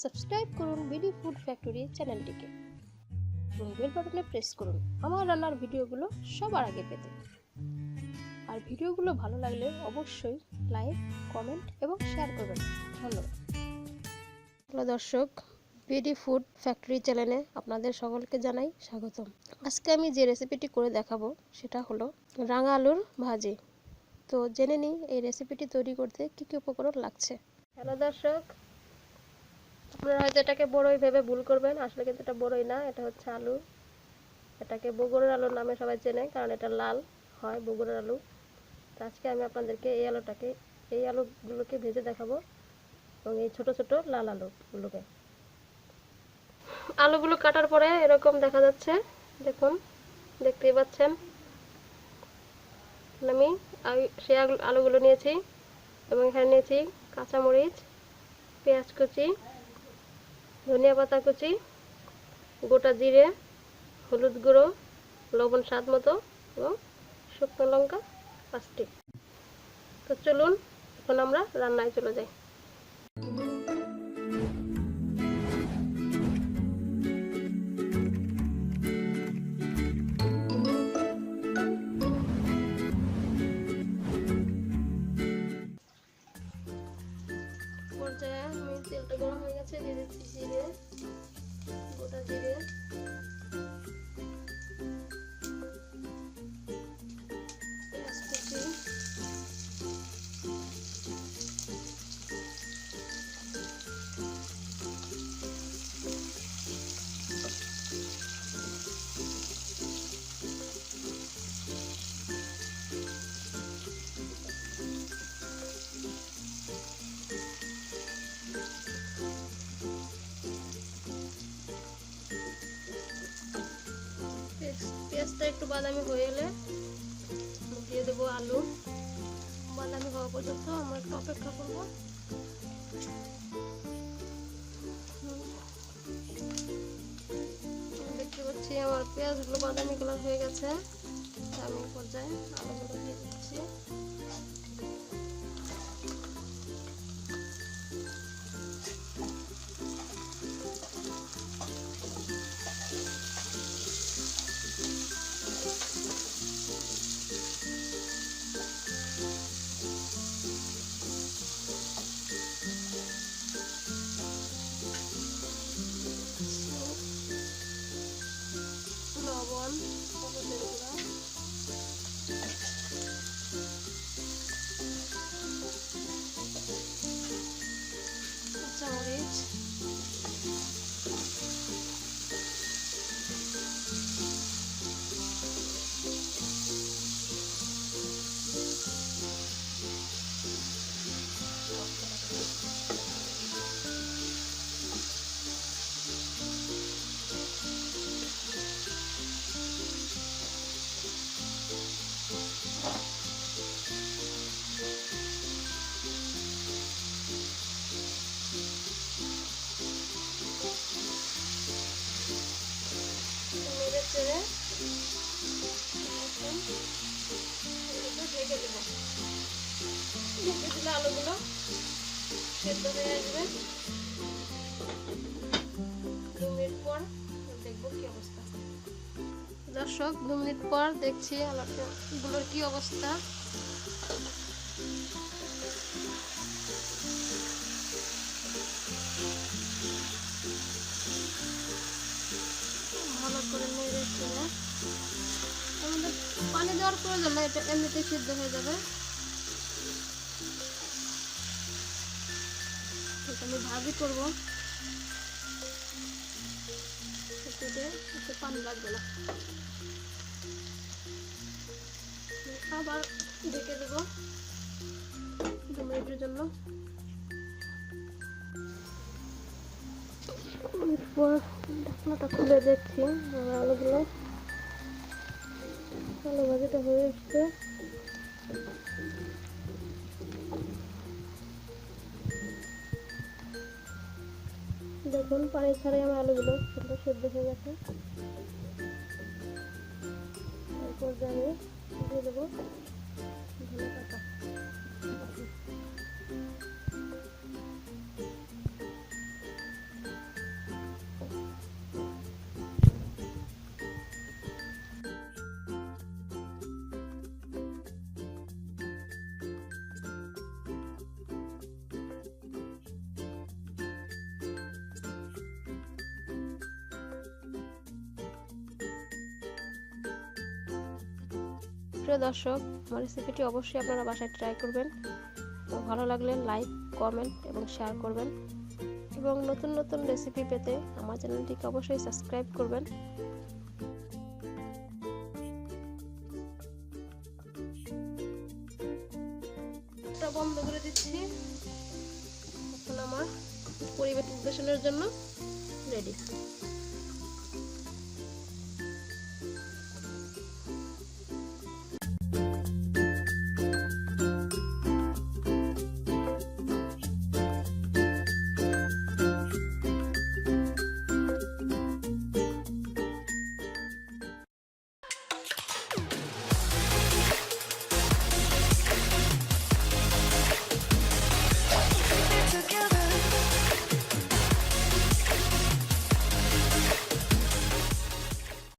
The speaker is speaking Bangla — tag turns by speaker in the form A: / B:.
A: সাবস্ক্রাইব করুন বিডি ফুড ফ্যাক্টরি চ্যানেলটিকে এবং বেল বাটনে প্রেস করুন আমার রান্নার ভিডিওগুলো সবার আগে পেতে। আর ভিডিওগুলো ভালো লাগলে অবশ্যই লাইক, কমেন্ট এবং শেয়ার করবেন। ধন্যবাদ। হ্যালো দর্শক, বিডি ফুড ফ্যাক্টরি চ্যানেলে আপনাদের সকলকে জানাই স্বাগতম। আজকে আমি যে রেসিপিটি করে দেখাবো সেটা হলো রাঙা আলুর ভাজি। তো জেনে নিই এই রেসিপিটি তৈরি করতে কী কী উপকরণ লাগছে। হ্যালো দর্শক, আপনারা হয়তো এটাকে বড়ই ভেবে ভুল করবেন, আসলে কিন্তু এটা বড়ই না, এটা হচ্ছে আলু। এটাকে বগুড়ার আলুর নামে সবাই চেনে, কারণ এটা লাল হয়, বগুড়ার আলু। তো আজকে আমি আপনাদেরকে এই আলুগুলোকে ভেজে দেখাবো, এবং এই ছোট ছোট লাল আলুগুলোকে। আলুগুলো কাটার পরে এরকম দেখা যাচ্ছে, দেখুন, দেখতেই পাচ্ছেন। আমি সেই আলুগুলো নিয়েছি, এবং এখানে নিয়েছি কাঁচামরিচ, পেঁয়াজ কুচি, ধনিয়া পাতা কুচি, গোটা জিরে, হলুদ গুঁড়ো, লবণ স্বাদ মতো এবং শুকনো লঙ্কা 5টি। তো চলুন এখন আমরা রান্নায় চলে যাই। পর্যায়ে আমি তেলটা গরম হয়ে গেছে, দিয়ে দিচ্ছি জিরে, গোটা জিরে, পেঁয়াজ কুচি, পেঁয়াজটা একটু বাদামি হয়ে এলে দিয়ে দেবো আলু। বাদামি হওয়া পর্যন্ত আমরা একটু অপেক্ষা করবো। দেখতে পাচ্ছি আমার পেঁয়াজগুলো বাদামি কালার হয়ে গেছে। আমি পর্যায়ে আলুগুলো দিয়ে দিচ্ছি। লবণ, হলুদের গুঁড়া, কাঁচামরিচ, নেড়ে চেড়ে ঢেকে দেবো। ঢেকে দিলে আলুগুলো সেদ্ধ হয়ে আসবে। 2 মিনিট পর দেখবো কি অবস্থা। দর্শক, 2 মিনিট পর দেখছি আলুগুলোর কি অবস্থা। ভালো করে নেড়ে চেড়ে, আমাদের পানি দেওয়ার প্রয়োজন না, এটা এমনিতেই সিদ্ধ হয়ে যাবে। এটা আমি ভাজি করবো, একটু পানি লাগবে না। আবার ঢেকে দেবো 2 মিনিটের জন্য। এরপর ঢাকনাটা খুলে দেখছি আলু ভাজিটা হয়ে এসছে। দেখুন, পানি ছাড়াই আমার আলুগুলো সুন্দর সেদ্ধ হয়ে গেছে। এরপর আমি দিয়ে দেবো ধনে পাতা। প্রিয় দর্শক, আমার রেসিপিটি অবশ্যই আপনারা বাসায় ট্রাই করবেন। ভালো লাগলে লাইক, কমেন্ট এবং শেয়ার করবেন এবং নতুন নতুন রেসিপি পেতে আমার চ্যানেলটিকে অবশ্যই সাবস্ক্রাইব করবেন। এটা বন্ধ করে দিচ্ছি। এখন আমার পরিবেশনের জন্য রেডি।